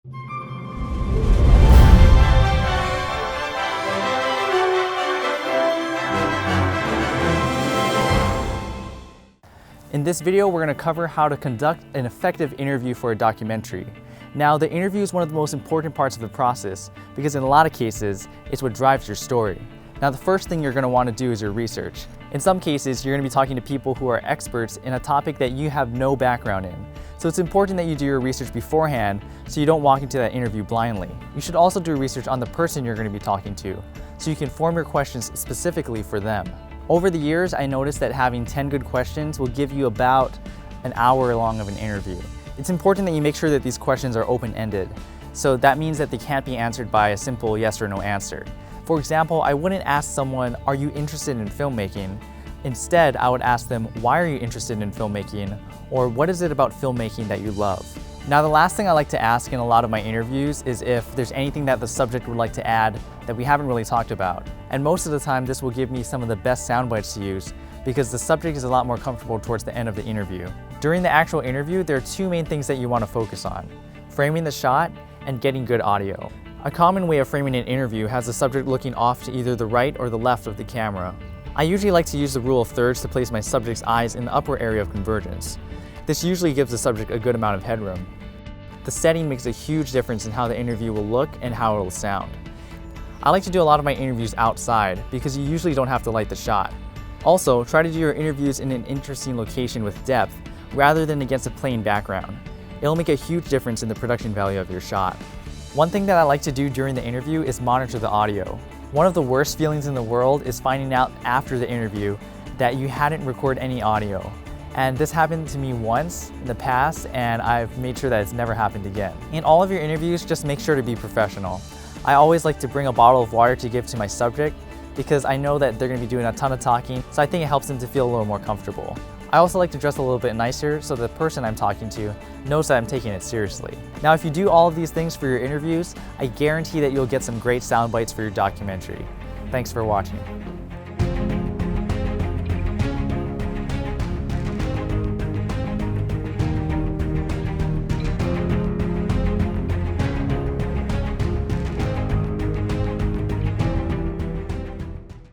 In this video, we're going to cover how to conduct an effective interview for a documentary. Now, the interview is one of the most important parts of the process because in a lot of cases, it's what drives your story. Now, the first thing you're going to want to do is your research. In some cases, you're going to be talking to people who are experts in a topic that you have no background in. So it's important that you do your research beforehand so you don't walk into that interview blindly. You should also do research on the person you're going to be talking to so you can form your questions specifically for them. Over the years, I noticed that having 10 good questions will give you about an hour long of an interview. It's important that you make sure that these questions are open-ended. So that means that they can't be answered by a simple yes or no answer. For example, I wouldn't ask someone, are you interested in filmmaking? Instead, I would ask them, why are you interested in filmmaking? Or what is it about filmmaking that you love? Now, the last thing I like to ask in a lot of my interviews is if there's anything that the subject would like to add that we haven't really talked about. And most of the time, this will give me some of the best sound bites to use because the subject is a lot more comfortable towards the end of the interview. During the actual interview, there are two main things that you want to focus on: framing the shot and getting good audio. A common way of framing an interview has the subject looking off to either the right or the left of the camera. I usually like to use the rule of thirds to place my subject's eyes in the upper area of convergence. This usually gives the subject a good amount of headroom. The setting makes a huge difference in how the interview will look and how it will sound. I like to do a lot of my interviews outside because you usually don't have to light the shot. Also, try to do your interviews in an interesting location with depth rather than against a plain background. It'll make a huge difference in the production value of your shot. One thing that I like to do during the interview is monitor the audio. One of the worst feelings in the world is finding out after the interview that you hadn't recorded any audio. And this happened to me once in the past, and I've made sure that it's never happened again. In all of your interviews, just make sure to be professional. I always like to bring a bottle of water to give to my subject because I know that they're going to be doing a ton of talking, so I think it helps them to feel a little more comfortable. I also like to dress a little bit nicer so the person I'm talking to knows that I'm taking it seriously. Now, if you do all of these things for your interviews, I guarantee that you'll get some great sound bites for your documentary. Thanks for watching.